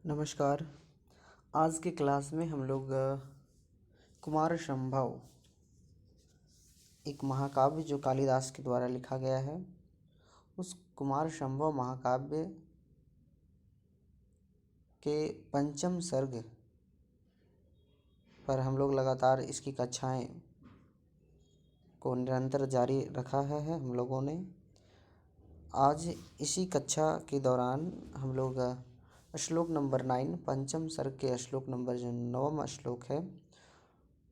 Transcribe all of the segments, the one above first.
नमस्कार। आज के क्लास में हम लोग कुमार संभव, एक महाकाव्य जो कालिदास के द्वारा लिखा गया है, उस कुमार संभव महाकाव्य के पंचम सर्ग पर हम लोग लगातार इसकी कक्षाएं को निरंतर जारी रखा है हम लोगों ने। आज इसी कक्षा के दौरान हम लोग श्लोक नंबर 9 पंचम सर्ग के श्लोक नंबर जो 9वां श्लोक है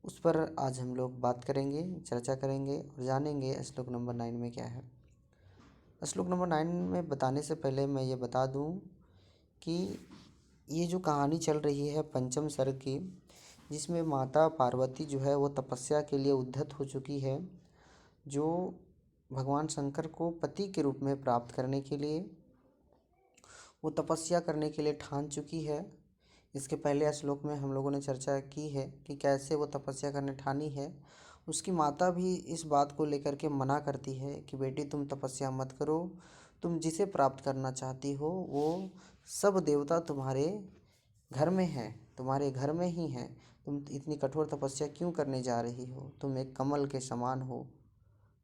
उस पर आज हम लोग बात करेंगे, चर्चा करेंगे और जानेंगे श्लोक नंबर 9 में क्या है। श्लोक नंबर 9 में बताने से पहले मैं ये बता दूं कि ये जो कहानी चल रही है पंचम सर्ग की, जिसमें माता पार्वती जो है वो तपस्या के लिए उद्धत हो चुकी है, जो भगवान शंकर को पति के रूप में प्राप्त करने के लिए वो तपस्या करने के लिए ठान चुकी है। इसके पहले श्लोक में हम लोगों ने चर्चा की है कि कैसे वो तपस्या करने ठानी है। उसकी माता भी इस बात को लेकर के मना करती है कि बेटी तुम तपस्या मत करो, तुम जिसे प्राप्त करना चाहती हो वो सब देवता तुम्हारे घर में है, तुम्हारे घर में ही हैं। तुम इतनी कठोर तपस्या क्यों करने जा रही हो? तुम एक कमल के समान हो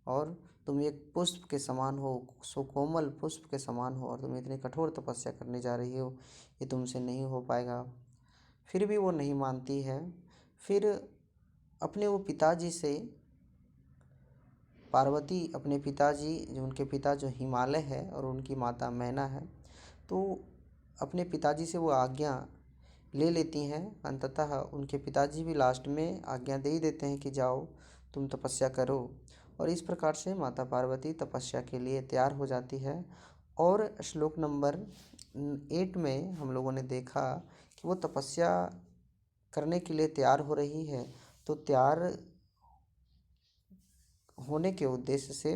और तुम एक पुष्प के समान हो, सुकोमल पुष्प के समान हो, और तुम इतनी कठोर तपस्या करने जा रही हो, ये तुमसे नहीं हो पाएगा। फिर भी वो नहीं मानती है। फिर अपने वो पिताजी से, पार्वती अपने पिताजी, जो उनके पिता जो हिमालय है और उनकी माता मैना है, तो अपने पिताजी से वो आज्ञा ले लेती हैं। अंततः उनके पिताजी भी लास्ट में आज्ञा दे ही देते हैं कि जाओ तुम तपस्या करो। और इस प्रकार से माता पार्वती तपस्या के लिए तैयार हो जाती है। और श्लोक नंबर 8 में हम लोगों ने देखा कि वो तपस्या करने के लिए तैयार हो रही है, तो तैयार होने के उद्देश्य से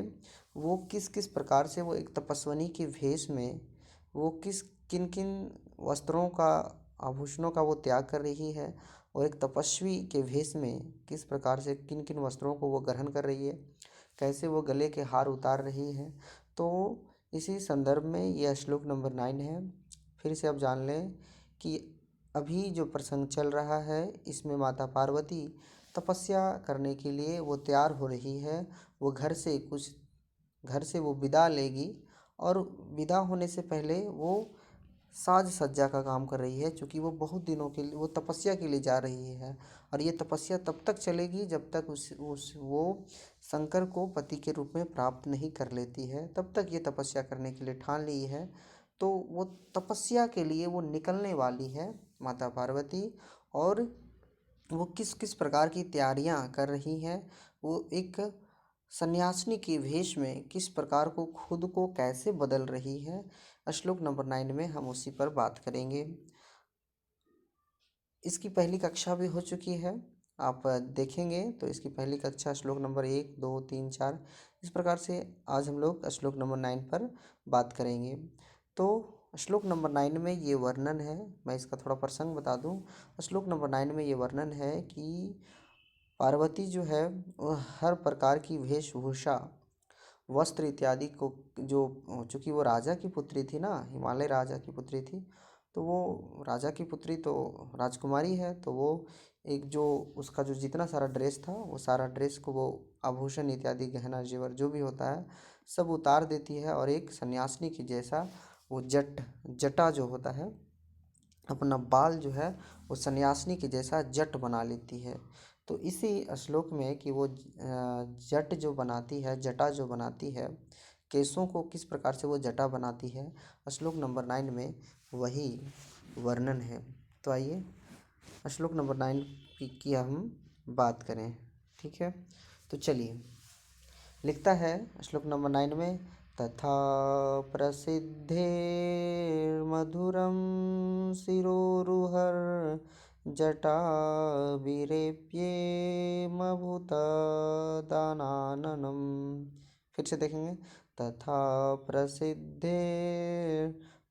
वो किस किस प्रकार से वो एक तपस्विनी के भेष में वो किन किन वस्त्रों का, आभूषणों का वो त्याग कर रही है, और एक तपस्वी के भेष में किस प्रकार से किन किन वस्त्रों को वो ग्रहण कर रही है, कैसे वो गले के हार उतार रही है। तो इसी संदर्भ में यह श्लोक नंबर 9 है। फिर से अब जान लें कि अभी जो प्रसंग चल रहा है इसमें माता पार्वती तपस्या करने के लिए वो तैयार हो रही है। वो घर से वो विदा लेगी, और विदा होने से पहले वो साज सज्जा का काम कर रही है, क्योंकि वो बहुत दिनों के लिए वो तपस्या के लिए जा रही है। और ये तपस्या तब तक चलेगी जब तक उस वो शंकर को पति के रूप में प्राप्त नहीं कर लेती है, तब तक ये तपस्या करने के लिए ठान ली है। तो वो तपस्या के लिए वो निकलने वाली है माता पार्वती। और वो किस किस प्रकार की तैयारियां कर रही हैं, वो एक सन्यासिनी के वेश में किस प्रकार को खुद को कैसे बदल रही है, श्लोक नंबर 9 में हम उसी पर बात करेंगे। इसकी पहली कक्षा भी हो चुकी है, आप देखेंगे तो इसकी पहली कक्षा श्लोक नंबर 1, 2, 3, 4 इस प्रकार से आज हम लोग श्लोक नंबर 9 पर बात करेंगे। तो श्लोक नंबर 9 में ये वर्णन है, मैं इसका थोड़ा प्रसंग बता दूं। श्लोक नंबर 9 में ये वर्णन है कि पार्वती जो है वह हर प्रकार की वेशभूषा, वस्त्र इत्यादि को, जो चूँकि वो राजा की पुत्री थी ना, हिमालय राजा की पुत्री थी, तो वो राजा की पुत्री तो राजकुमारी है, तो वो एक जो उसका जो जितना सारा ड्रेस था वो सारा ड्रेस को वो आभूषण इत्यादि गहना जेवर जो भी होता है सब उतार देती है, और एक सन्यासिनी की जैसा वो जटा जो होता है, अपना बाल जो है वो सन्यासिनी के जैसा जट बना लेती है। तो इसी श्लोक में कि वो जट जो बनाती है, जटा जो बनाती है, केसों को किस प्रकार से वो जटा बनाती है, श्लोक नंबर 9 में वही वर्णन है। तो आइए श्लोक नंबर 9 की हम बात करें, ठीक है। तो चलिए, लिखता है श्लोक नंबर 9 में, तथा प्रसिद्धे मधुरम शिरोरुहर जटा विरेप्येमभूत दानाननम। फिर से देखेंगे, तथा प्रसिद्धे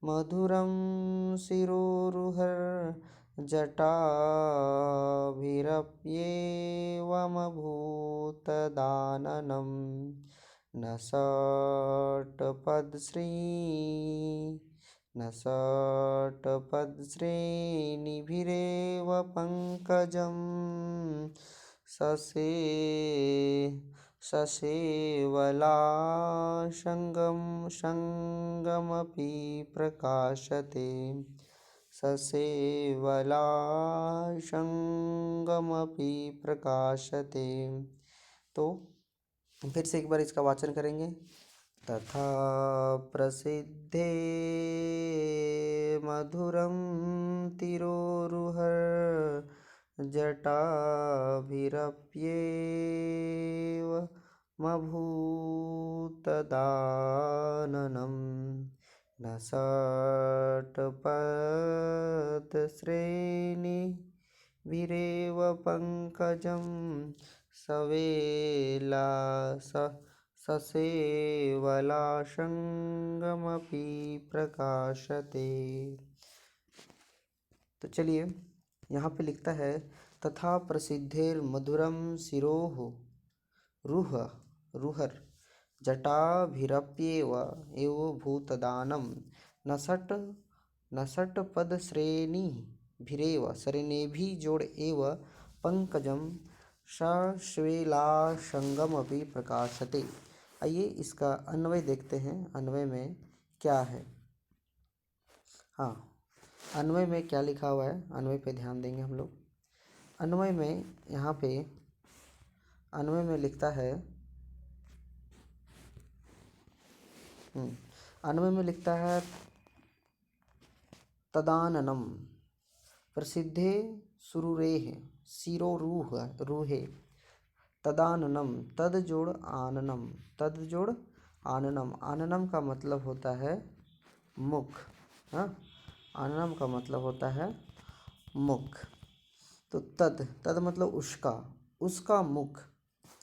मधुरम शिरोरुहर जटाभिरप्येवमभूतदाननं न षट्पदश्री न षट्पदश्रेणिभिरेव पङ्कजं ससे ससेवलाशङ्गमपि प्रकाशते ससेवलाशङ्गमपि प्रकाशते। तो फिर से एक बार इसका वाचन करेंगे। तथा प्रसिद्धे मधुरं तिरोरुहर जटाभिरप्येव मभूतदाननं न षट्पदश्रेणिभिरेव पङ्कजं ससेवलाशङ्गमपि प्रकाशते। तो चलिए यहाँ पे लिखता है तथा प्रसिद्धेर मधुरम शिरोः रुहर जटाभिरप्येव एव भूतदानं न षट्पद श्रेणिभिरेव श्रेणिभि जोड़ एव पंकजम सश्वेलाशंगमपि प्रकाशते। आइए इसका अन्वय देखते हैं। अन्वय में क्या है? हाँ, अन्वय में क्या लिखा हुआ है, अन्वय पे ध्यान देंगे हम लोग। अन्वय में यहाँ पे अन्वय में लिखता है अन्वय में लिखता है तदाननम प्रसिद्धे सुरुरेह शिरोरूह रूहे तदाननम तद जोड़ आननम आननम का मतलब होता है मुख। हाँ, आननम का मतलब होता है मुख। तो तद मतलब उसका मुख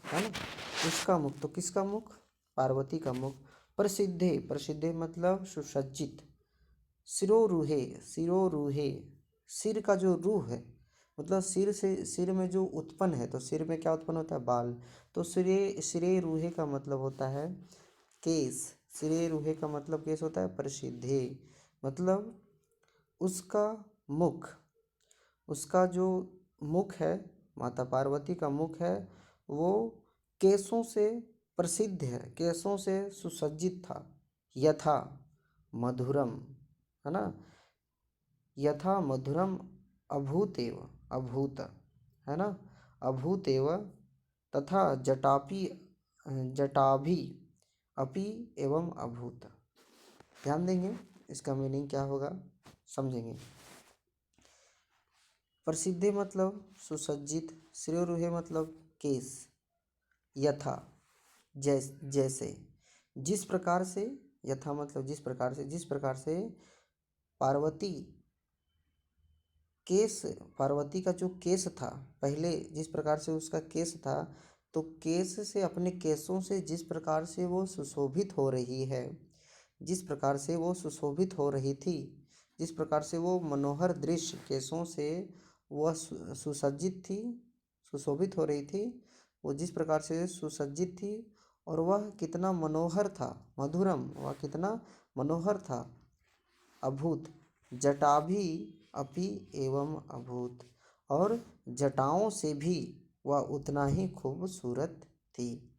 है ना, उसका मुख। तो किसका मुख? पार्वती का मुख। प्रसिद्धे मतलब सुसज्जित। सिरोरूहे सिर का जो रूह है मतलब सिर में जो उत्पन्न है, तो सिर में क्या उत्पन्न होता है? बाल। तो सिरे रूहे का मतलब होता है केस। सिरे रूहे का मतलब केस होता है। प्रसिद्धे मतलब उसका मुख, उसका जो मुख है, माता पार्वती का मुख है, वो केसों से प्रसिद्ध है, केसों से सुसज्जित था। यथा मधुरम है ना, यथा मधुरम अभूतेव अभूत है ना, अभूतेव तथा जटाभि अपि एवं अभूत। ध्यान देंगे इसका मीनिंग क्या होगा, समझेंगे। प्रसिद्धि मतलब सुसज्जित, श्रेयोरुहे मतलब केस, यथा जैसे, जिस प्रकार से, यथा मतलब जिस प्रकार से पार्वती का जो केस था पहले, जिस प्रकार से उसका केस था, तो केस से अपने केसों से जिस प्रकार से वो सुशोभित हो रही है, जिस प्रकार से वो सुशोभित हो रही थी, जिस प्रकार से वो मनोहर दृश्य केसों से वह सुसज्जित थी, सुशोभित हो रही थी, वो जिस प्रकार से सुसज्जित थी और वह कितना मनोहर था, मधुरम, वह कितना मनोहर था। अभूत जटाभि अपि एवं अभूत, और जटाओं से भी वह उतना ही खूबसूरत थी,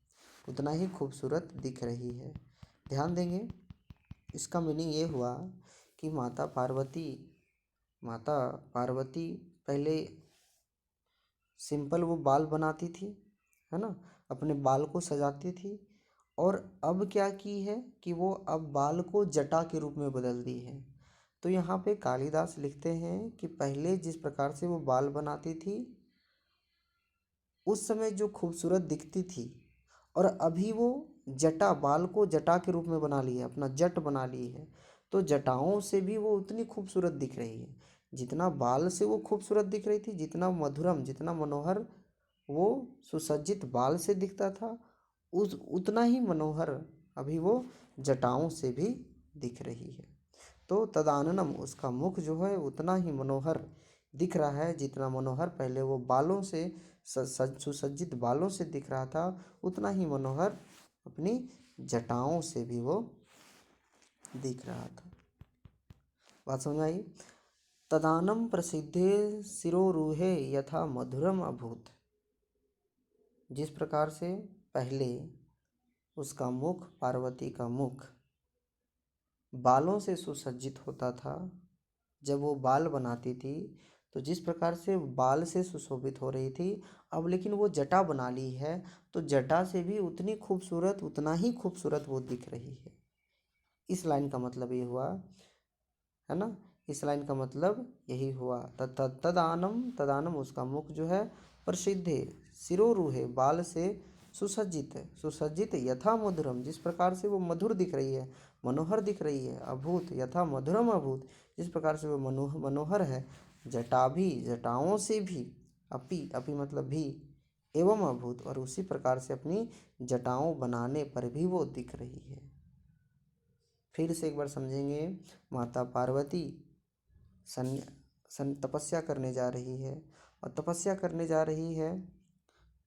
उतना ही खूबसूरत दिख रही है। ध्यान देंगे इसका मीनिंग ये हुआ कि माता पार्वती पहले सिंपल वो बाल बनाती थी है ना, अपने बाल को सजाती थी, और अब क्या की है कि वो अब बाल को जटा के रूप में बदल दी है। तो यहाँ पे कालिदास लिखते हैं कि पहले जिस प्रकार से वो बाल बनाती थी उस समय जो खूबसूरत दिखती थी, और अभी वो बाल को जटा के रूप में बना ली है, अपना जट बना ली है, तो जटाओं से भी वो उतनी खूबसूरत दिख रही है। जितना बाल से वो खूबसूरत दिख रही थी, जितना मधुरम, जितना मनोहर वो सुसज्जित बाल से दिखता था, उतना ही मनोहर अभी वो जटाओं से भी दिख रही है। तो तदाननम उसका मुख जो है उतना ही मनोहर दिख रहा है, जितना मनोहर पहले वो बालों से सुसज्जित बालों से दिख रहा था, उतना ही मनोहर अपनी जटाओं से भी वो दिख रहा था। बात समझ में आई। तदानम प्रसिद्धे शिरोरुहे यथा मधुरम अभूत। जिस प्रकार से पहले उसका मुख, पार्वती का मुख बालों से सुसज्जित होता था, जब वो बाल बनाती थी तो जिस प्रकार से बाल से सुशोभित हो रही थी, अब लेकिन वो जटा बना ली है तो जटा से भी उतनी खूबसूरत, उतना ही खूबसूरत वो दिख रही है। इस लाइन का मतलब ये हुआ, है ना, इस लाइन का मतलब यही हुआ। तदानम, तदानम उसका मुख जो है, प्रसिद्ध है, सिरोरुहे बाल से सुसज्जित है, सुसज्जित यथा मधुरम जिस प्रकार से वो मधुर दिख रही है, मनोहर दिख रही है, अभूत यथा मधुरम अभूत जिस प्रकार से वो मनोहर है, जटा भी, जटाओं से भी, अपि, अपि मतलब भी, एवं अभूत और उसी प्रकार से अपनी जटाओं बनाने पर भी वो दिख रही है। फिर से एक बार समझेंगे। माता पार्वती तपस्या करने जा रही है, और तपस्या करने जा रही है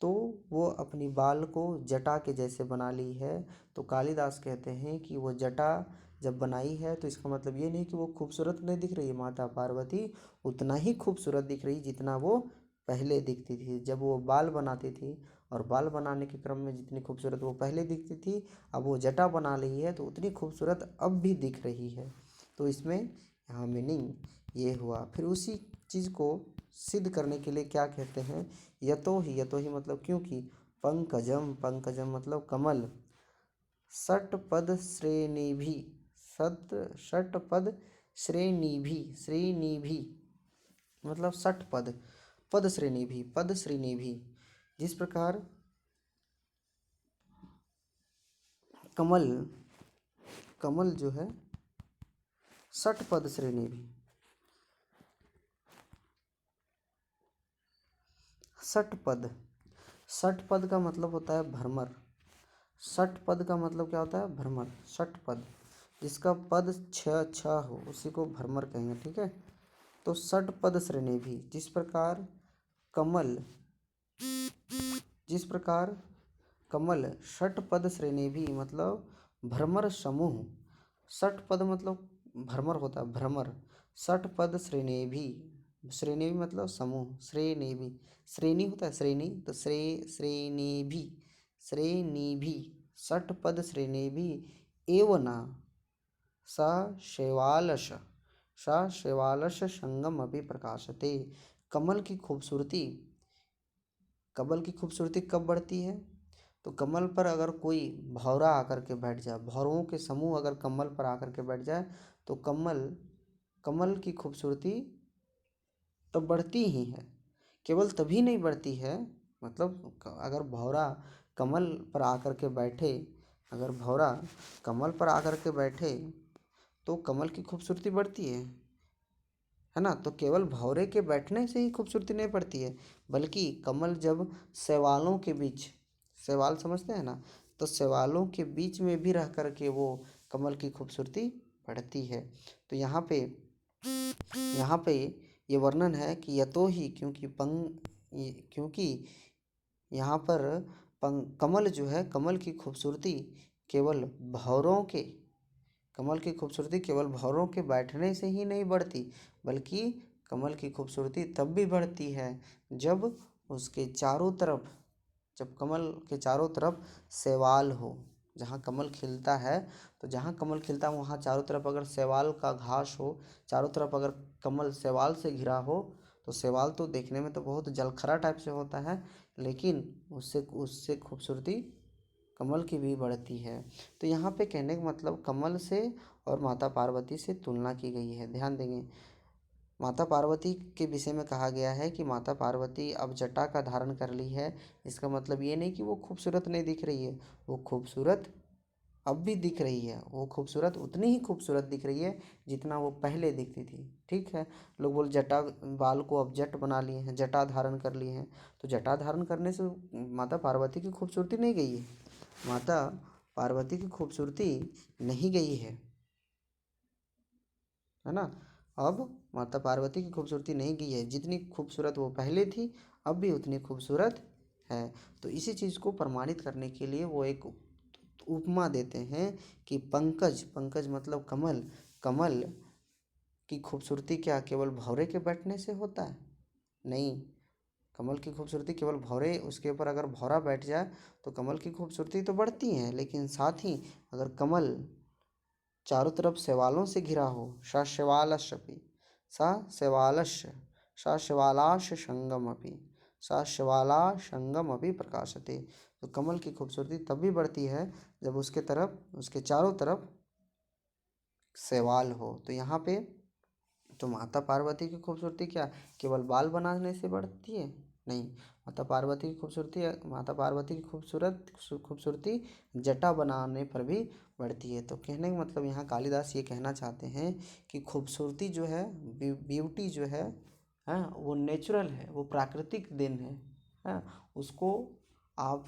तो वो अपनी बाल को जटा के जैसे बना ली है। तो कालिदास कहते हैं कि वो जटा जब बनाई है तो इसका मतलब ये नहीं कि वो खूबसूरत नहीं दिख रही है, माता पार्वती उतना ही खूबसूरत दिख रही जितना वो पहले दिखती थी जब वो बाल बनाती थी। और बाल बनाने के क्रम में जितनी खूबसूरत वो पहले दिखती थी, अब वो जटा बना ली है तो उतनी खूबसूरत अब भी दिख रही है। तो इसमें यहाँ मीनिंग ये हुआ। फिर उसी चीज़ को सिद्ध करने के लिए क्या कहते हैं, यतो ही मतलब क्योंकि, पंकजम, पंकजम मतलब कमल, षटपद श्रेणीभि, षटपद श्रेणीभि, श्रेणीभि मतलब षटपद, पद श्रेणी भी, पद श्रेणी भी जिस प्रकार कमल, कमल जो है षटपद श्रेणी भी, षटपद, षटपद का मतलब होता है भ्रमर, षटपद का मतलब क्या होता है, भ्रमर, षटपद जिसका पद छ छ हो उसी को भ्रमर कहेंगे, ठीक है। तो षटपद श्रेणी भी जिस प्रकार कमल, जिस प्रकार कमल षटपद श्रेणी भी मतलब भ्रमर समूह, षटपद मतलब भ्रमर होता है, भ्रमर, षटपद श्रेणी भी, श्रेणी भी मतलब समूह, श्रेणी भी, श्रेणी होता है श्रेणी, तो श्रेणी भी, श्रेणी भी, षटपद श्रेणी भी एवना सा शैवालश, सा शैवालश संगम अभी प्रकाशते। कमल की खूबसूरती, कमल की खूबसूरती कब बढ़ती है, तो कमल पर अगर कोई भौरा आकर के बैठ जाए, भौरों के समूह अगर कमल पर आकर के बैठ जाए तो कमल, कमल की खूबसूरती तो बढ़ती ही है, केवल तभी नहीं बढ़ती है, मतलब अगर भौरा कमल पर आकर के बैठे, अगर भौरा कमल पर आकर के बैठे तो कमल की खूबसूरती बढ़ती है ना। तो केवल भौरे के बैठने से ही खूबसूरती नहीं बढ़ती है, बल्कि कमल जब शैवालों के बीच, शैवाल समझते हैं ना, तो शैवालों के बीच में भी रह कर के वो कमल की खूबसूरती बढ़ती है। तो यहाँ पे ये वर्णन है कि यतो ही क्योंकि क्योंकि यहाँ पर कमल जो है, कमल की खूबसूरती केवल भौरों के, कमल की खूबसूरती केवल भौरों के बैठने से ही नहीं बढ़ती, बल्कि कमल की खूबसूरती तब भी बढ़ती है जब उसके चारों तरफ, जब कमल के चारों तरफ शैवाल हो। जहाँ कमल खिलता है, तो जहाँ कमल खिलता है वहाँ चारों तरफ अगर शैवाल का घास हो, चारों तरफ अगर कमल शैवाल से घिरा हो, तो शैवाल तो देखने में तो बहुत जलखरा टाइप से होता है, लेकिन उससे उससे खूबसूरती कमल की भी बढ़ती है। तो यहाँ पे कहने का मतलब कमल से और माता पार्वती से तुलना की गई है। ध्यान देंगे, माता पार्वती के विषय में कहा गया है कि माता पार्वती अब जटा का धारण कर ली है। इसका मतलब ये नहीं कि वो खूबसूरत नहीं दिख रही है, वो खूबसूरत अब भी दिख रही है, वो खूबसूरत उतनी ही खूबसूरत दिख रही है जितना वो पहले दिखती थी, ठीक है। लोग बोल जटा, बाल को अब जट बना लिए हैं, जटा धारण कर लिए हैं, तो जटा धारण करने से माता पार्वती की खूबसूरती नहीं गई है, माता पार्वती की खूबसूरती नहीं गई है ना। अब माता पार्वती की खूबसूरती नहीं गई है, जितनी खूबसूरत वो पहले थी अब भी उतनी खूबसूरत है। तो इसी चीज़ को प्रमाणित करने के लिए वो एक उपमा देते हैं कि पंकज, पंकज मतलब कमल, कमल की खूबसूरती क्या केवल भौरे के बैठने से होता है? नहीं, कमल की खूबसूरती केवल भौरे उसके ऊपर अगर भौरा बैठ जाए तो कमल की खूबसूरती तो बढ़ती है, लेकिन साथ ही अगर कमल चारों तरफ शैवालों से घिरा हो, सा शैवालश्यपि सा शैवालस्य सा शैवालाश संगमपि सा शैवाला संगमपि प्रकाशते। तो कमल की खूबसूरती तब भी बढ़ती है जब उसके तरफ उसके चारों तरफ शैवाल हो। तो यहाँ पे तो माता पार्वती की खूबसूरती क्या केवल बाल बनाने से बढ़ती है? नहीं, माता पार्वती की खूबसूरती जटा बनाने पर भी बढ़ती है। तो कहने का मतलब यहाँ कालिदास ये कहना चाहते हैं कि खूबसूरती जो है, ब्यूटी जो है, हाँ, वो नेचुरल है, वो प्राकृतिक देन है। हाँ, उसको आप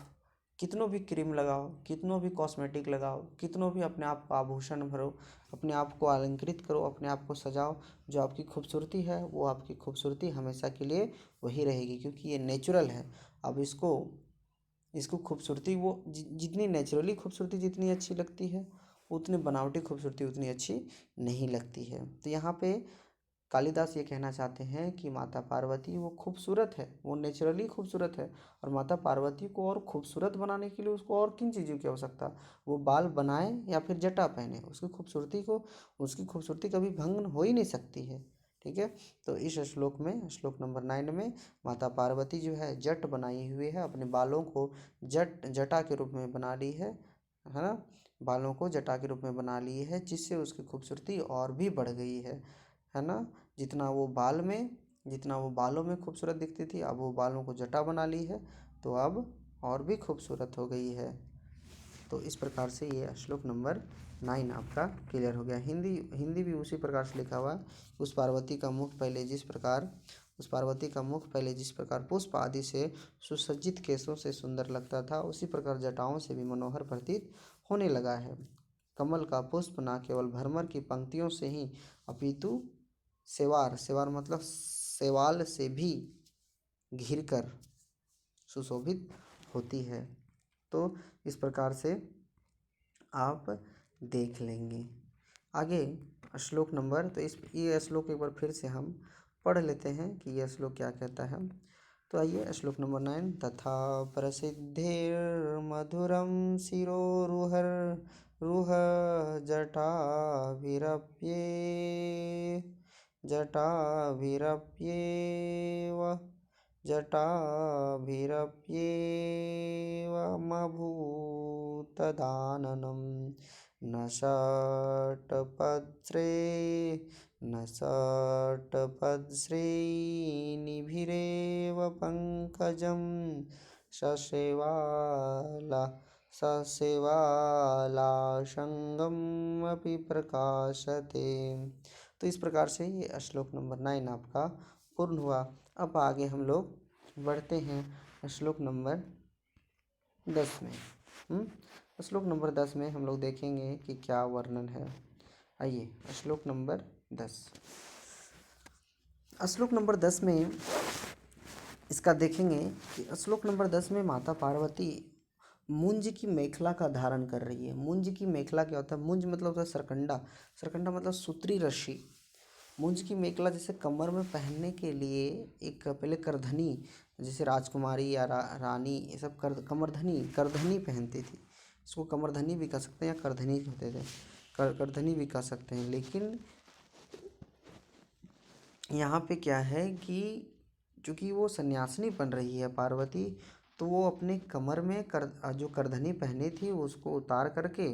कितनों भी क्रीम लगाओ, कितनों भी कॉस्मेटिक लगाओ, कितनों भी अपने आप को आभूषण भरो, अपने आप को अलंकृत करो, अपने आप को सजाओ, जो आपकी खूबसूरती है वो आपकी खूबसूरती हमेशा के लिए वही रहेगी, क्योंकि ये नेचुरल है। अब इसको खूबसूरती वो जितनी नेचुरली खूबसूरती जितनी अच्छी लगती है, उतनी बनावटी खूबसूरती उतनी अच्छी नहीं लगती है। तो यहाँ पे कालिदास ये कहना चाहते हैं कि माता पार्वती वो खूबसूरत है, वो नेचुरली खूबसूरत है, और माता पार्वती को और खूबसूरत बनाने के लिए उसको और किन चीज़ों की आवश्यकता, वो बाल बनाए या फिर जटा पहने, उसकी खूबसूरती कभी भंग हो ही नहीं सकती है। ठीक है। तो इस श्लोक में, श्लोक नंबर 9 में माता पार्वती जो है जट बनाई हुई है, अपने बालों को जटा के रूप में बना ली है ना, बालों को जटा के रूप में बना ली है, जिससे उसकी खूबसूरती और भी बढ़ गई है ना। जितना वो बालों में खूबसूरत दिखती थी, अब वो बालों को जटा बना ली है, तो अब और भी खूबसूरत हो गई है। तो इस प्रकार से ये श्लोक नंबर 9 आपका क्लियर हो गया। हिंदी भी उसी प्रकार से लिखा हुआ है। उस पार्वती का मुख पहले जिस प्रकार पुष्प आदि से सुसज्जित केशों से सुंदर लगता था, उसी प्रकार जटाओं से भी मनोहर प्रतीत होने लगा है। कमल का पुष्प न केवल भ्रमर की पंक्तियों से ही अपितु सेवार मतलब सेवाल से भी घिर कर सुशोभित होती है। तो इस प्रकार से आप देख लेंगे। आगे श्लोक नंबर, तो ये श्लोक एक बार फिर से हम पढ़ लेते हैं कि यह श्लोक क्या कहता है। तो आइए श्लोक नंबर 9, तथा प्रसिद्धिर्मधुरं शिरोरुहर रुह जटाभिरप्येव जटाभिरप्येवमभूतदाननं न षट्पद्श्रेणिभिरेव पंकजं ससेवाला ससेवालाशंगम अपि प्रकाशते। तो इस प्रकार से ये श्लोक नंबर 9 आपका पूर्ण हुआ। अब आगे हम लोग बढ़ते हैं श्लोक नंबर 10 में। श्लोक नंबर 10 में हम लोग देखेंगे कि क्या वर्णन है। आइए श्लोक नंबर 10। श्लोक नंबर 10 में इसका देखेंगे कि श्लोक नंबर 10 में माता पार्वती मुंज की मेखला का धारण कर रही है। मुंज की मेखला क्या होता है? मुंज मतलब होता है सरकंडा, सरकंडा मतलब सूत्री रस्सी। मुंज की मेखला जैसे कमर में पहनने के लिए एक पहले करधनी, जैसे राजकुमारी या रानी, ये सब करधनी पहनती थी। इसको कमरधनी भी कह सकते हैं या करधनी होते थे, करधनी भी कह सकते हैं। लेकिन यहाँ पे क्या है कि चूँकि वो सन्यासिनी बन रही है पार्वती, तो वो अपने कमर में जो करधनी पहनी थी उसको उतार करके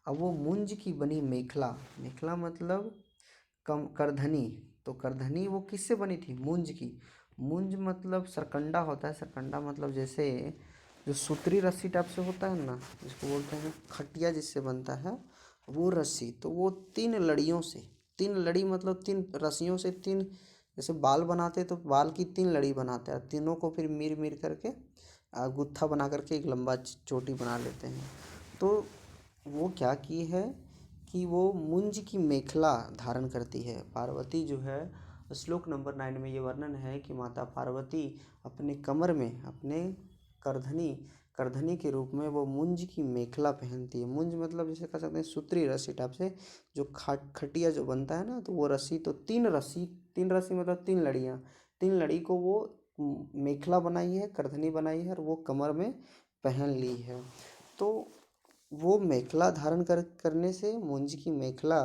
अब वो मुंज की बनी मेखला मतलब करधनी, तो करधनी वो किससे बनी थी? मुंज की। मुंज मतलब सरकंडा होता है, सरकंडा मतलब जैसे जो सूत्री रस्सी टाइप से होता है ना, जिसको बोलते हैं खटिया, जिससे बनता है वो रस्सी। तो वो 3 लड़ियों से, 3 लड़ी मतलब 3 रस्सियों से, 3 जैसे बाल बनाते तो बाल की 3 लड़ी बनाते हैं, तीनों को फिर मिर करके गुत्था बना करके एक लंबा चोटी बना लेते हैं। तो वो क्या की है कि वो मुंज की मेखला धारण करती है पार्वती जो है। श्लोक नंबर 9 में ये वर्णन है कि माता पार्वती अपने कमर में अपने करधनी के रूप में वो मुंज की मेखला पहनती है। मुंज मतलब जैसे कह सकते हैं सूत्री रस्सी टाइप से, जो खटिया जो बनता है ना, तो वो रस्सी, तो तीन रस्सी मतलब तीन लड़ियाँ, तीन लड़ी को वो मेखला बनाई है, करधनी बनाई है, और वो कमर में पहन ली है। तो वो मेखला धारण करने से, मुंज की मेखला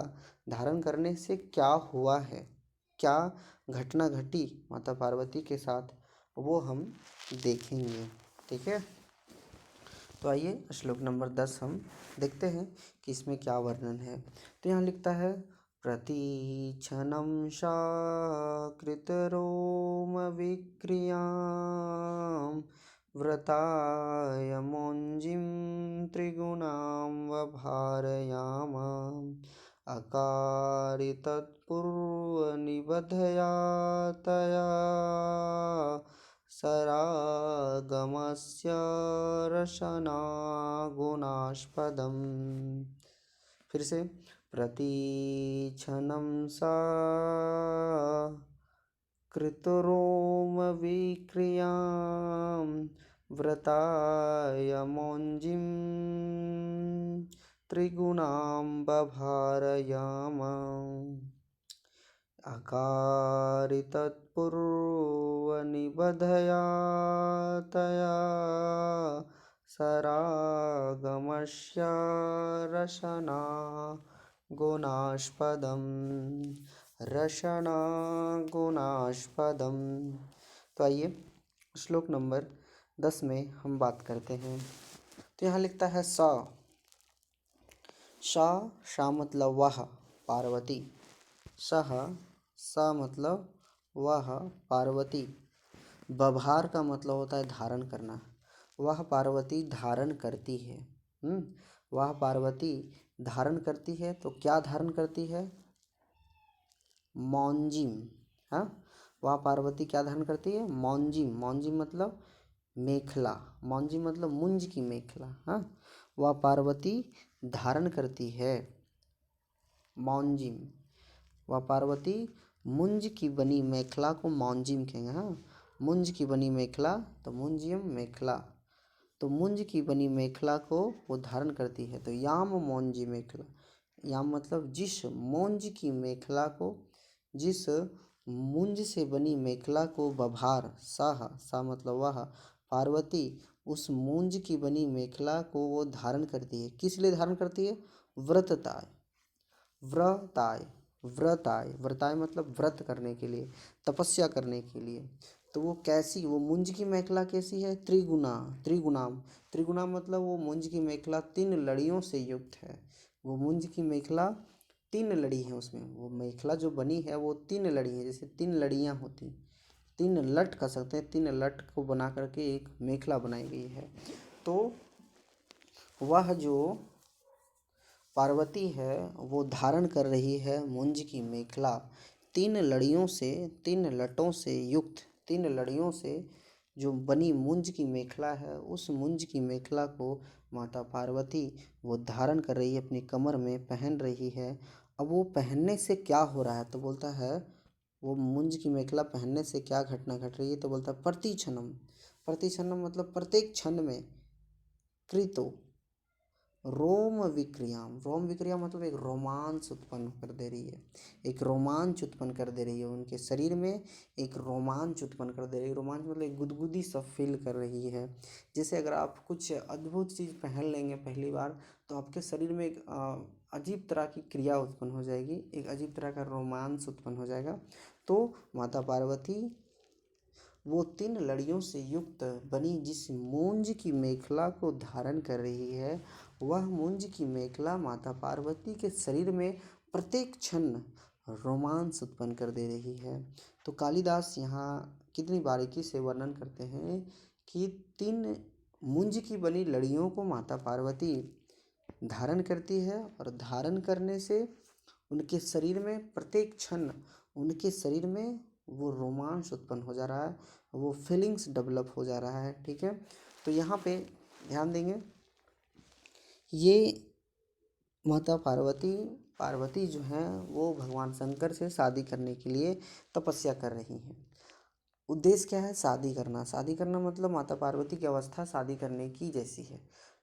धारण करने से क्या हुआ है, क्या घटना घटी माता पार्वती के साथ, वो हम देखेंगे। ठीक है, तो आइए श्लोक नंबर 10 हम देखते हैं कि इसमें क्या वर्णन है। तो यहाँ लिखता है, प्रतीक्षणं शाकृतरोम विक्रियां व्रतायमोञ्जीं त्रिगुणां वभारयाम अकारि तत्पूर्वनिबधया तया सरागमस्य रसनागुणास्पदम्। फिर से, प्रतीक्षणं सा कृतरोमविक्रियां व्रतायमोञ्जीं त्रिगुणां बभारयाम अकारि तत्पूर्वनिबधया तया सरागमस्य रसनागुणास्पदम्। रसनागुणास्पदम्। तो आइए श्लोक नंबर 10 में हम बात करते हैं। तो यहाँ लिखता है, सा मतलब वह पार्वती, सह सा मतलब वह पार्वती, बभार का मतलब होता है धारण करना, वह पार्वती धारण करती है। वह पार्वती धारण करती है, तो क्या धारण करती है? मौंजिम। हाँ, वह पार्वती क्या धारण करती है? मौंजिम। मौंजिम मतलब मेखला, मौंजिम मतलब मुंज की मेखला। हाँ, वह पार्वती धारण करती है मौंजिम। वह पार्वती मुंज की बनी मेखला को मौंजिम कहेंगे। हाँ, मुंज की बनी मेखला, तो मुंजियम मेखला, तो मुंज की बनी मेखला को वो धारण करती है। तो याम मौंजी मेखला, याम मतलब जिस मौंज की मेखला को, जिस मुंज से बनी मेखला को बभार, सा मतलब वह पार्वती उस मुंज की बनी मेखला को वो धारण करती है। किस लिए धारण करती है? व्रतताय, व्रताय, व्रताय, व्रताय मतलब व्रत करने के लिए, तपस्या करने के लिए। तो वो कैसी, वो मुंज की मेखला कैसी है? त्रिगुणा, त्रिगुणाम, त्रिगुणा मतलब वो मुंज की मेखला तीन लड़ियों से युक्त है। वो मुंज की मेखला तीन लड़ी है, उसमें वो मेखला जो बनी है वो तीन लड़ी है, जैसे तीन लड़ियाँ होती, तीन लट कर सकते हैं, तीन लट को बना करके एक मेखला बनाई गई है। तो वह जो पार्वती है वो धारण कर रही है मुंज की मेखला, तीन लड़ियों से, तीन लटों से युक्त, तीन लड़ियों से जो बनी मुंज की मेखला है, उस मुंज की मेखला को माता पार्वती वो धारण कर रही है, अपनी कमर में पहन रही है। अब वो पहनने से क्या हो रहा है? तो बोलता है, वो मुंज की मेखला पहनने से क्या घटना घट रही है? तो बोलता है, प्रतिक्षणम, प्रतिक्षणम मतलब प्रत्येक क्षण में, कृतो रोम विक्रियाम, रोम विक्रिया मतलब एक रोमांच उत्पन्न कर दे रही है, एक रोमांच उत्पन्न कर दे रही है उनके शरीर में, एक रोमांच उत्पन्न कर दे रही है। रोमांच मतलब एक गुदगुदी सा फील कर रही है। जैसे अगर आप कुछ अद्भुत चीज़ पहन लेंगे पहली बार, तो आपके शरीर में एक अजीब तरह की क्रिया उत्पन्न हो जाएगी, एक अजीब तरह का रोमांच उत्पन्न हो जाएगा। तो माता पार्वती वो तीन लड़ियों से युक्त बनी जिस मुंज की मेखला को धारण कर रही है, वह मुंज की मेखला माता पार्वती के शरीर में प्रत्येक क्षण रोमांस उत्पन्न कर दे रही है। तो कालिदास यहाँ कितनी बारीकी से वर्णन करते हैं कि तीन मुंज की बनी लड़ियों को माता पार्वती धारण करती है, और धारण करने से उनके शरीर में प्रत्येक क्षण, उनके शरीर में वो रोमांच उत्पन्न हो जा रहा है, वो फीलिंग्स डेवलप हो जा रहा है। ठीक है, तो यहाँ पे ध्यान देंगे, ये माता पार्वती जो हैं वो भगवान शंकर से शादी करने के लिए तपस्या कर रही हैं। उद्देश्य क्या है? शादी करना। शादी करना मतलब माता पार्वती की अवस्था शादी करने की जैसी है।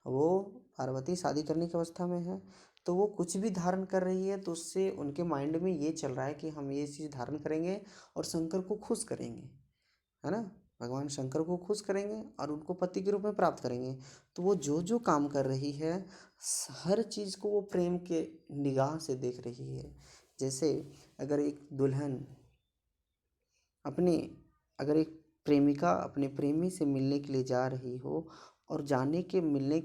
वो पार्वती शादी करने की अवस्था में है, तो वो कुछ भी धारण कर रही है तो उससे उनके माइंड में ये चल रहा है कि हम ये चीज़ धारण करेंगे और शंकर को खुश करेंगे, है ना। भगवान शंकर को खुश करेंगे और उनको पति के रूप में प्राप्त करेंगे। तो वो जो जो काम कर रही है, हर चीज़ को वो प्रेम के निगाह से देख रही है। जैसे अगर एक दुल्हन अपने अगर एक प्रेमिका अपने प्रेमी से मिलने के लिए जा रही हो और जाने के मिलने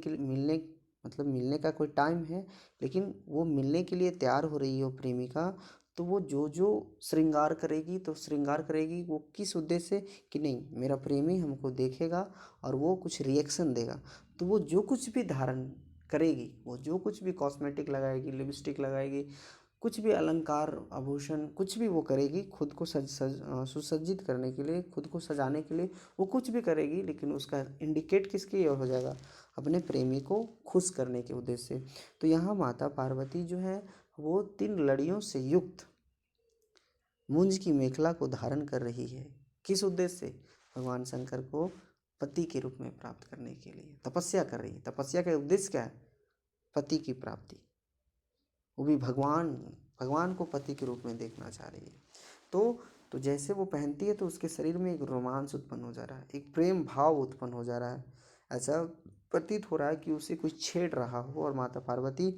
मतलब मिलने का कोई टाइम है, लेकिन वो मिलने के लिए तैयार हो रही हो प्रेमिका, तो वो जो जो श्रृंगार करेगी, तो श्रृंगार करेगी वो किस उद्देश्य से कि नहीं, मेरा प्रेमी हमको देखेगा और वो कुछ रिएक्शन देगा। तो वो जो कुछ भी धारण करेगी, वो जो कुछ भी कॉस्मेटिक लगाएगी, लिपस्टिक लगाएगी, कुछ भी अलंकार आभूषण कुछ भी वो करेगी खुद को सुसज्जित करने के लिए, खुद को सजाने के लिए वो कुछ भी करेगी, लेकिन उसका इंडिकेट किसके लिए हो जाएगा? अपने प्रेमी को खुश करने के उद्देश्य से। तो यहाँ माता पार्वती जो है वो 3 लड़ियों से युक्त मुंज की मेखला को धारण कर रही है। किस उद्देश्य से? भगवान शंकर को पति के रूप में प्राप्त करने के लिए तपस्या कर रही है। तपस्या का उद्देश्य क्या है? पति की प्राप्ति, वो भी भगवान भगवान को पति के रूप में देखना चाह रही है। तो जैसे वो पहनती है तो उसके शरीर में एक रोमांस उत्पन्न हो जा रहा है, एक प्रेम भाव उत्पन्न हो जा रहा है। ऐसा प्रतीत हो रहा है कि उसे कोई छेड़ रहा हो, और माता पार्वती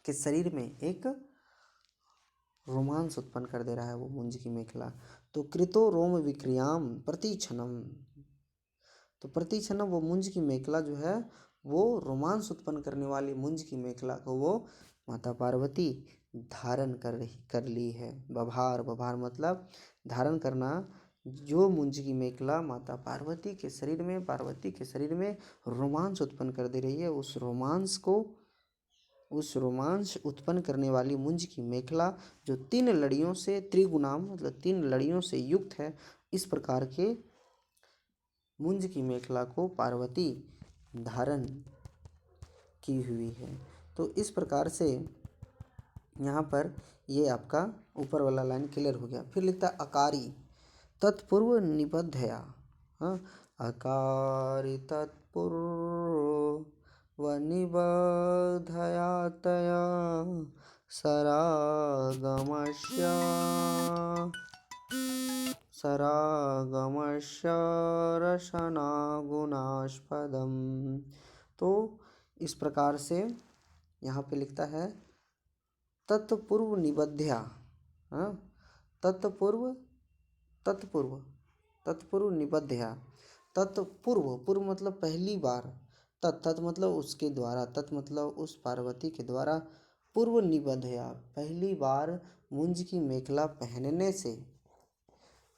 के शरीर में एक रोमांस उत्पन्न कर दे रहा है वो मुंज की मेखला। तो कृतो रोम विक्रियाम प्रतिक्षणम, तो प्रतिक्षण वो मुंज की मेखला जो है वो रोमांस उत्पन्न करने वाली मुंज की मेखला को वो माता पार्वती धारण कर ली है। बभार, बभार मतलब धारण करना। जो मुंज की मेखला माता पार्वती के शरीर में रोमांस उत्पन्न कर दे रही है, उस रोमांस उत्पन्न करने वाली मुंज की मेखला जो 3 लड़ियों से त्रिगुणाम मतलब 3 लड़ियों से युक्त है, इस प्रकार के मुंज की मेखला को पार्वती धारण की हुई है। तो इस प्रकार से यहाँ पर ये आपका ऊपर वाला लाइन क्लियर हो गया। फिर लिखता है अकारी तत्पूर्व निबद्धया। हाँ, अकारी तत्पूर्व निबद्धया तया सरागमस्य सरागमस्य रसनागुणास्पदम। तो इस प्रकार से यहाँ पे लिखता है तत्पूर्व निबध्या। हाँ, तत्पूर्व तत्पूर्व तत्पूर्व निबध्या। तत्पूर्व, पूर्व मतलब पहली बार, तत् मतलब उसके द्वारा, तत् मतलब उस पार्वती के द्वारा, पूर्व निबध्या पहली बार मुंज की मेखला पहनने से,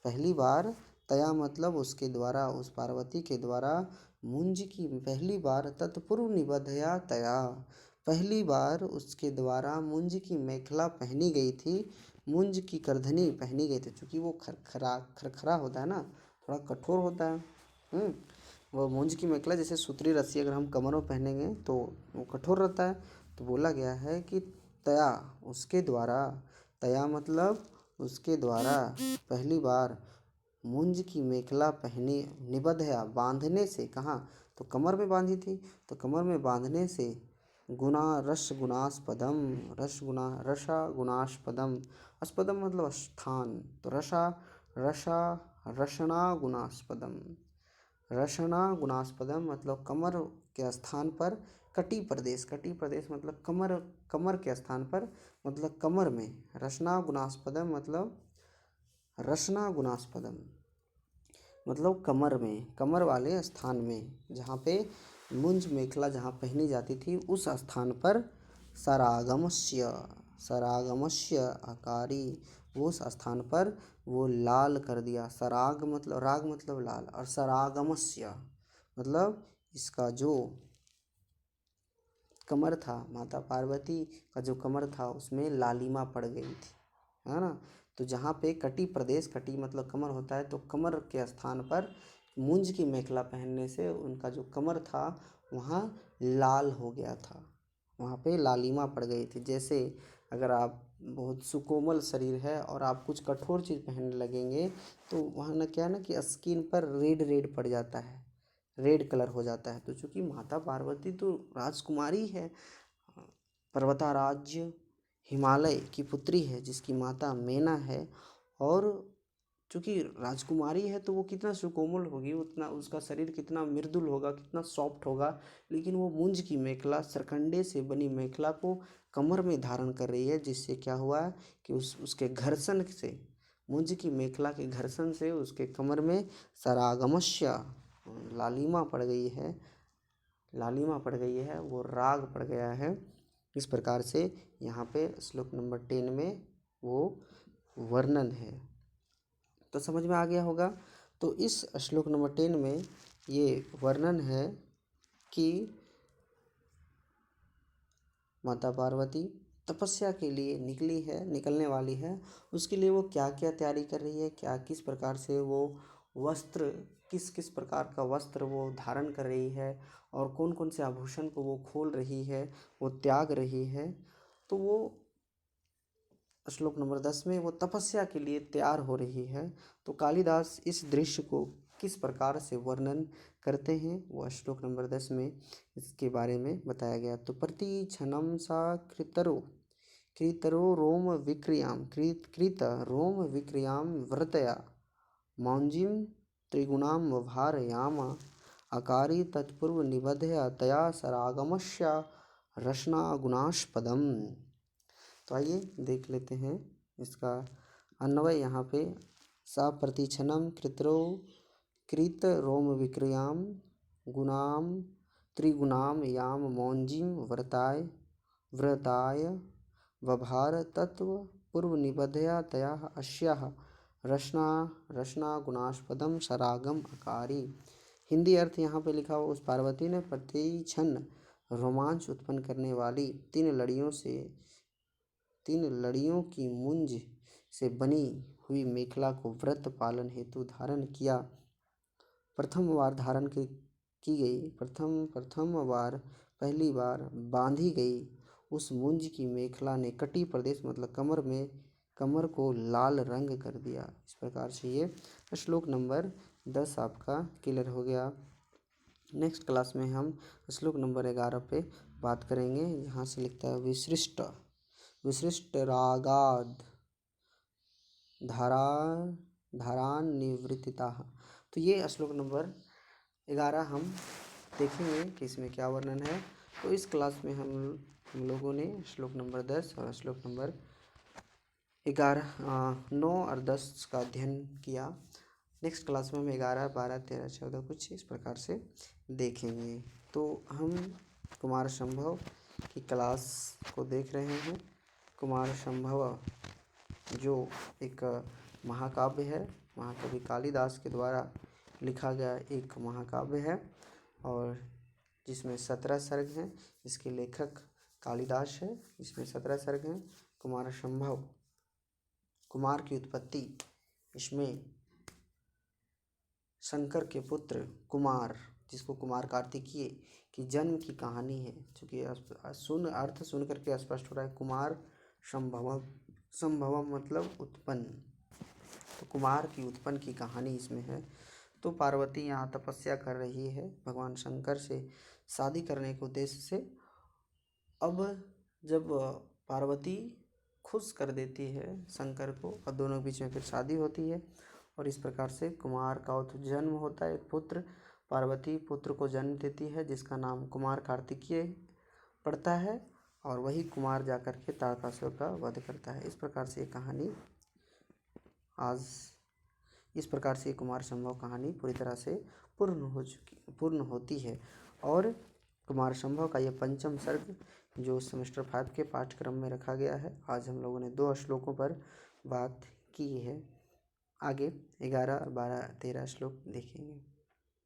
पहली बार, तया मतलब उसके द्वारा, उस पार्वती के द्वारा, मुंज की पहली बार, तत्पूर्व निबद्धया तया पहली बार उसके द्वारा मुंज की मेखला पहनी गई थी, मुंज की करधनी पहनी गई थी। चूँकि वो खरखरा होता है ना, थोड़ा कठोर होता है। वो मुंज की मेखला जैसे सूत्री रस्सी अगर हम कमर में पहनेंगे तो वो कठोर रहता है। तो बोला गया है कि तया उसके द्वारा, तया मतलब उसके द्वारा पहली बार मुंज की मेखला पहनी, निबद्धया बांधने से, कहाँ? तो कमर में बांधी थी, तो कमर में बांधने से, गुणा रस गुणास्पदम, रसा गुणास्पदम, अस्पदम मतलब स्थान, तो रसना गुणास्पदम, रसना गुणास्पदम मतलब कमर के स्थान पर, कटी प्रदेश मतलब कमर के स्थान पर, मतलब कमर में, रसना गुणास्पदम मतलब रसना गुणास्पदम मतलब कमर में, कमर वाले स्थान में, जहाँ पे मुंज मेखला जहाँ पहनी जाती थी उस स्थान पर सरागमस्य आकारी, उस स्थान पर वो लाल कर दिया। सराग मतलब, राग मतलब लाल, और सरागमस्य मतलब इसका जो कमर था, माता पार्वती का जो कमर था उसमें लालिमा पड़ गई थी, है ना। तो जहाँ पे कटी प्रदेश, कटी मतलब कमर होता है, तो कमर के स्थान पर मुंज की मेखला पहनने से उनका जो कमर था वहाँ लाल हो गया था, वहाँ पे लालिमा पड़ गई थी। जैसे अगर आप बहुत सुकोमल शरीर है और आप कुछ कठोर चीज़ पहनने लगेंगे तो वहाँ ना क्या है ना कि स्किन पर रेड रेड पड़ जाता है, रेड कलर हो जाता है। तो चूँकि माता पार्वती तो राजकुमारी है, पर्वताराज्य हिमालय की पुत्री है जिसकी माता मेना है, और चूँकि राजकुमारी है तो वो कितना सुकोमल होगी, उतना उसका शरीर कितना मृदुल होगा, कितना सॉफ्ट होगा। लेकिन वो मुंज की मेखला, सरकंडे से बनी मेखला को कमर में धारण कर रही है, जिससे क्या हुआ कि उसके घर्षण से, मुंज की मेखला के घर्षण से उसके कमर में सरागमस्य लालिमा पड़ गई है, लालिमा पड़ गई है, वो राग पड़ गया है। इस प्रकार से यहाँ पे श्लोक नंबर 10 में वो वर्णन है। तो समझ में आ गया होगा। तो इस श्लोक नंबर 10 में ये वर्णन है कि माता पार्वती तपस्या के लिए निकली है, निकलने वाली है। उसके लिए वो क्या क्या तैयारी कर रही है, क्या किस प्रकार से वो वस्त्र, किस किस प्रकार का वस्त्र वो धारण कर रही है, और कौन कौन से आभूषण को वो खोल रही है, वो त्याग रही है। तो वो श्लोक नंबर 10 में वो तपस्या के लिए तैयार हो रही है। तो कालिदास इस दृश्य को किस प्रकार से वर्णन करते हैं वो श्लोक नंबर 10 में इसके बारे में बताया गया। तो प्रति क्षणम सा कृतरो रोम विक्रियाम कृत रोम विक्रियाम व्रतया मौंजिम त्रिगुणाम वभारयाम अकारी तत्पूर्व निबध्य तया सरागमस्य रसना गुणास्पदम। तो आइए देख लेते हैं इसका अन्वय। यहाँ पे सा प्रतिक्षणम कृत्रो कृत रोम विक्रियाम गुणाम त्रिगुणाम याम मौंजिम व्रताय वभार तत्व पूर्व निबध्या तया अस्याः रसना रसना गुणास्पदम सरागम अकारी। हिंदी अर्थ यहाँ पे लिखा हुआ, उस पार्वती ने प्रति क्षण रोमांच उत्पन्न करने वाली 3 लड़ियों की मुंज से बनी हुई मेखला को व्रत पालन हेतु धारण किया। पहली बार बांधी गई उस मुंज की मेखला ने कटी प्रदेश मतलब कमर को लाल रंग कर दिया। इस प्रकार से ये श्लोक नंबर 10 आपका क्लियर हो गया। नेक्स्ट क्लास में हम श्लोक नंबर 11 पे बात करेंगे। यहाँ से लिखता है विशिष्ट रागाद धारान्निवृत्तिता। तो ये श्लोक नंबर 11 हम देखेंगे कि इसमें क्या वर्णन है। तो इस क्लास में हम लोगों ने श्लोक नंबर 10 और श्लोक नंबर 9 और 10 का अध्ययन किया। नेक्स्ट क्लास में हम 11, 12, 13, 14 कुछ इस प्रकार से देखेंगे। तो हम कुमार संभव की क्लास को देख रहे हैं। कुमार संभव जो एक महाकाव्य है, महाकवि कालिदास के द्वारा लिखा गया एक महाकाव्य है, और जिसमें 17 सर्ग हैं। इसके लेखक कालिदास है। इसमें 17 सर्ग हैं। कुमार संभव, कुमार की उत्पत्ति, इसमें शंकर के पुत्र कुमार, जिसको कुमार कार्तिकेय की जन्म की कहानी है। चूँकि अर्थ सुन करके स्पष्ट हो रहा है, कुमार संभवम मतलब उत्पन्न, तो कुमार की उत्पन्न की कहानी इसमें है। तो पार्वती यहाँ तपस्या कर रही है भगवान शंकर से शादी करने के उद्देश्य से। अब जब पार्वती खुश कर देती है शंकर को और दोनों के बीच में फिर शादी होती है, और इस प्रकार से कुमार का जन्म होता है। एक पुत्र, पार्वती पुत्र को जन्म देती है जिसका नाम कुमार कार्तिकेय पड़ता है, और वही कुमार जाकर के तारकासुर का वध करता है। इस प्रकार से कहानी इस प्रकार से कुमार संभव कहानी पूरी तरह से पूर्ण होती है। और कुमार संभव का यह 5वां सर्ग जो सेमेस्टर 5 के पाठ्यक्रम में रखा गया है। आज हम लोगों ने 2 श्लोकों पर बात की है। आगे 11, 12, 13 श्लोक देखेंगे।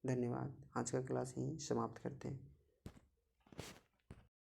धन्यवाद। आज का क्लास यहीं समाप्त करते हैं।